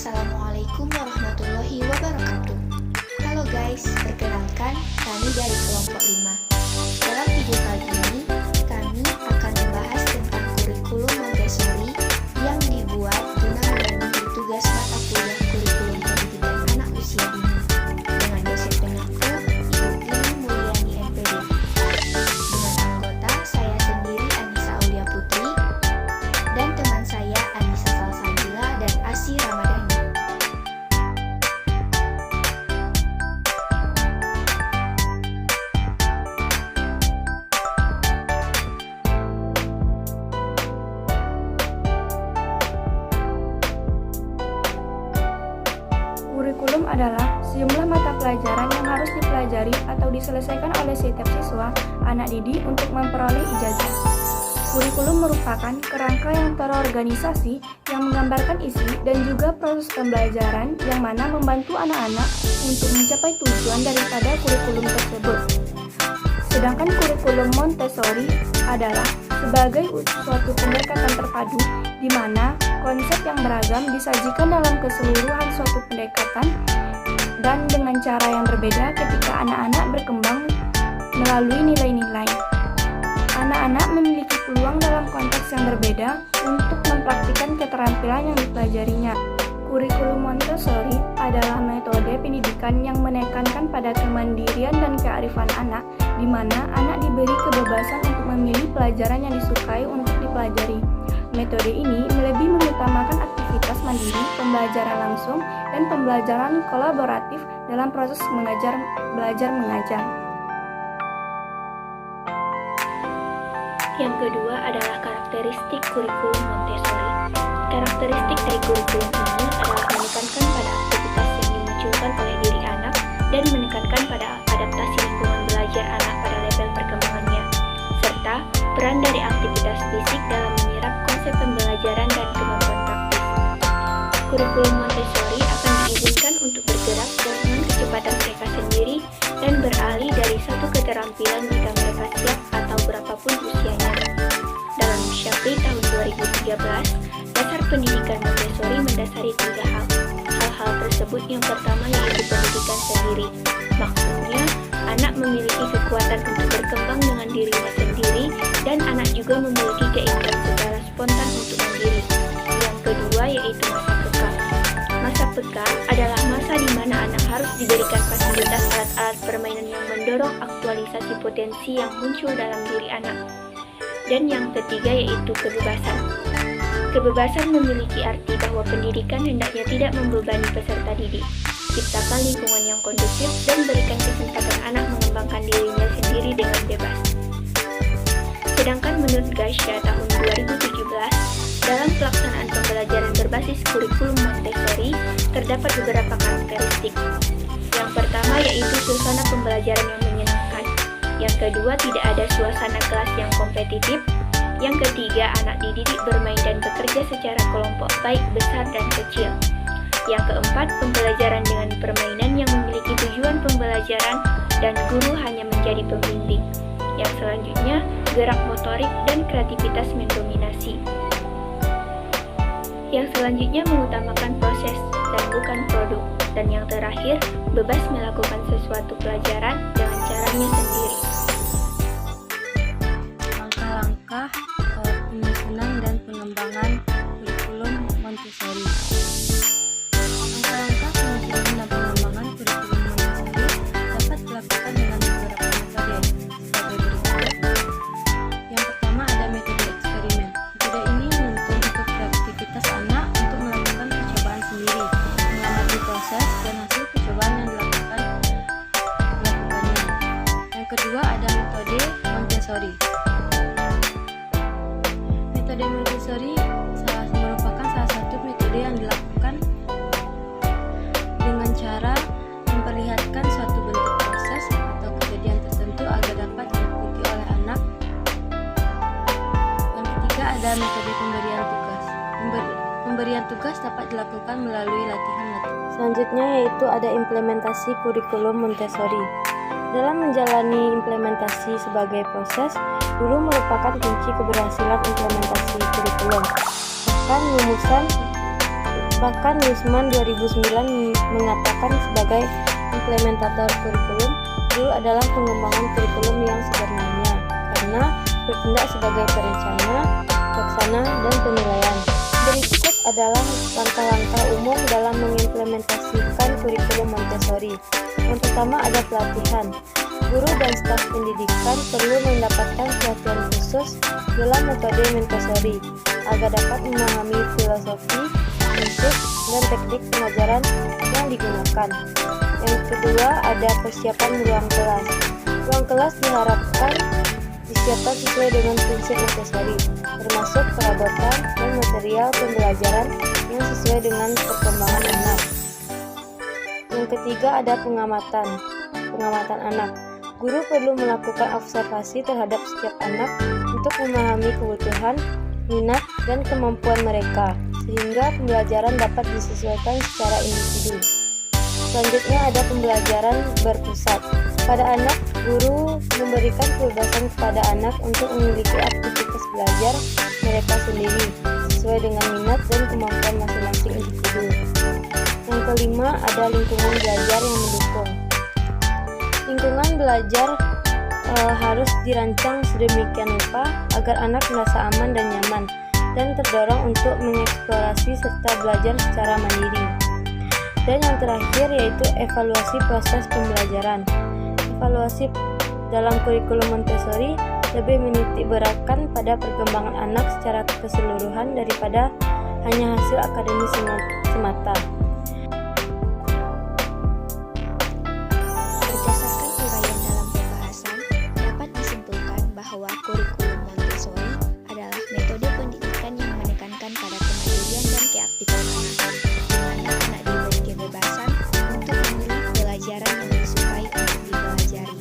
Assalamualaikum warahmatullahi wabarakatuh. Halo guys, perkenalkan kami dari kelompok 5. Dalam video kali ini, kami akan membahas tentang kurikulum Montessori yang dibuat guna memenuhi tugas mata kuliah kurikulum pendidikan anak usia dini dengan dosen penyapu Ibu Lili Mulyani MPD. Dengan anggota saya sendiri Anissa Aulia Putri dan teman saya Anissa Salsabila dan Asi Ramadhani. Kurikulum adalah sejumlah mata pelajaran yang harus dipelajari atau diselesaikan oleh setiap siswa, anak didik untuk memperoleh ijazah. Kurikulum merupakan kerangka yang terorganisasi yang menggambarkan isi dan juga proses pembelajaran yang mana membantu anak-anak untuk mencapai tujuan daripada kurikulum tersebut. Sedangkan kurikulum Montessori adalah sebagai suatu pendekatan terpadu di mana konsep yang beragam disajikan dalam keseluruhan suatu pendekatan dan dengan cara yang berbeda ketika anak-anak berkembang melalui nilai-nilai. Anak-anak memiliki peluang dalam konteks yang berbeda untuk mempraktikkan keterampilan yang dipelajarinya. Kurikulum Montessori adalah metode pendidikan yang menekankan pada kemandirian dan kearifan anak, di mana anak diberi kebebasan untuk memilih pelajaran yang disukai untuk dipelajari. Metode ini lebih mengutamakan aktivitas mandiri, pembelajaran langsung, dan pembelajaran kolaboratif dalam proses belajar-mengajar. Yang kedua adalah karakteristik kurikulum Montessori. Karakteristik dari kurikulum ini adalah menekankan pada aktivitas yang dimunculkan oleh diri anak dan menekankan pada adaptasi lingkungan belajar anak pada level perkembangannya, serta peran dari aktivitas fisik dalam menyerap konsep pembelajaran dan kemampuan praktis. Kurikulum Montessori akan diizinkan untuk bergerak dengan kecepatan mereka sendiri dan beralih dari satu keterampilan jika mereka siap atau berapapun usianya. Dalam Syafri tahun 2013, dasar pendidikan Montessori mendasari 3 hal. Hal-hal tersebut yang pertama yaitu pendidikan sendiri. Maksudnya, anak memiliki kekuatan untuk berkembang dengan dirinya sendiri dan anak juga memiliki keinginan secara spontan untuk mandiri. Yang kedua yaitu masa peka. Masa peka adalah masa di mana anak harus diberikan fasilitas alat-alat permainan yang mendorong aktualisasi potensi yang muncul dalam diri anak. Dan yang ketiga yaitu kebebasan. Kebebasan memiliki arti bahwa pendidikan hendaknya tidak membebani peserta didik. Ciptakan lingkungan yang kondusif dan berikan kesempatan anak mengembangkan dirinya sendiri dengan bebas. Sedangkan menurut Gasha tahun 2017, dalam pelaksanaan pembelajaran berbasis kurikulum Montessori, terdapat beberapa karakteristik. Yang pertama yaitu suasana pembelajaran yang menyenangkan. Yang kedua, tidak ada suasana kelas yang kompetitif. Yang ketiga, anak dididik bermain dan bekerja secara kelompok baik besar dan kecil. Yang keempat, pembelajaran dengan permainan yang memiliki tujuan pembelajaran dan guru hanya menjadi pembimbing. Yang selanjutnya, gerak motorik dan kreativitas mendominasi. Yang selanjutnya mengutamakan proses dan bukan produk. Dan yang terakhir, bebas melakukan sesuatu pelajaran dengan caranya sendiri. Langkah-langkah penyusunan dan pengembangan kurikulum Montessori. Langkah-langkah penyusunan dan pengembangan kurikulum Montessori dapat dilakukan dengan beberapa metode sebagai berikut. Yang pertama ada metode eksperimen. Metode ini menuntut untuk kreativitas anak untuk melakukan percobaan sendiri, mengamati proses dan hasil percobaan yang dilakukannya. Yang kedua ada metode Montessori. Metode Montessori merupakan salah satu metode yang dilakukan dengan cara memperlihatkan suatu bentuk proses atau kejadian tertentu agar dapat diikuti oleh anak. Yang ketiga ada metode pemberian tugas. Pemberian tugas dapat dilakukan melalui latihan-latihan. Selanjutnya yaitu ada implementasi kurikulum Montessori. Dalam menjalani implementasi sebagai proses, guru merupakan kunci keberhasilan implementasi kurikulum. Bahkan rumusan Bahkan Wisman 2009 mengatakan sebagai implementator kurikulum, guru adalah pengembangan kurikulum yang sebenarnya karena bertindak sebagai perencana, pelaksana, dan penilaian. Berikut adalah langkah-langkah umum dalam mengimplementasikan kurikulum Montessori. Yang pertama ada pelatihan. Guru dan staf pendidikan perlu mendapatkan pelatihan khusus dalam metode Montessori agar dapat memahami filosofi, prinsip, dan teknik pengajaran yang digunakan. Yang kedua ada persiapan ruang kelas. Ruang kelas diharapkan disiapkan sesuai dengan prinsip Montessori, termasuk perabotan dan material pembelajaran yang sesuai dengan perkembangan anak. Yang ketiga ada pengamatan anak. Guru perlu melakukan observasi terhadap setiap anak untuk memahami kebutuhan, minat, dan kemampuan mereka, sehingga pembelajaran dapat disesuaikan secara individu. Selanjutnya ada pembelajaran berpusat. Pada anak, guru memberikan kebebasan kepada anak untuk memiliki aktivitas belajar mereka sendiri, sesuai dengan minat dan kemampuan masing-masing individu. Yang kelima ada lingkungan belajar yang mendukung. Lingkungan belajar harus dirancang sedemikian rupa agar anak merasa aman dan nyaman dan terdorong untuk mengeksplorasi serta belajar secara mandiri. Dan yang terakhir yaitu evaluasi proses pembelajaran. Evaluasi dalam kurikulum Montessori lebih menitik beratkan pada perkembangan anak secara keseluruhan daripada hanya hasil akademis semata. Berdasarkan uraian dalam pembahasan, dapat disimpulkan bahwa kurikulum Montessori adalah metode pendidikan yang menekankan pada kemandirian dan keaktifan anak, di mana anak diberi kebebasan untuk memilih pelajaran yang disukai untuk dipelajari.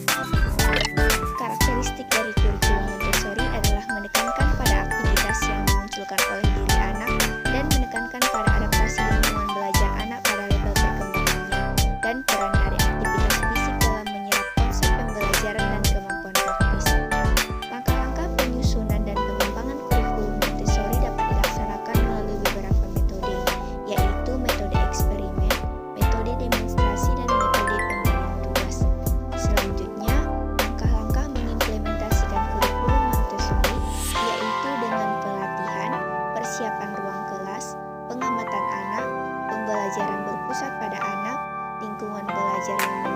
Karakteristik dari kurikulum Montessori adalah menekankan pada aktivitas yang dimunculkan oleh diri anak dan menekankan pada adaptasi lingkungan belajar anak pada level perkembangannya dan peran dari aktivitas fisik dalam menyerap konsep pembelajaran dan kemampuan praktis. Langkah-langkah penyusunan dan pengembangan kurikulum Montessori dapat dilaksanakan melalui beberapa metode, yaitu metode eksperimen, metode demonstrasi, dan metode pemberian tugas. Selanjutnya, langkah-langkah mengimplementasikan kurikulum Montessori yaitu dengan pelatihan, persiapan ruang kelas, pengamatan anak, pembelajaran berpusat pada anak, lingkungan belajar yang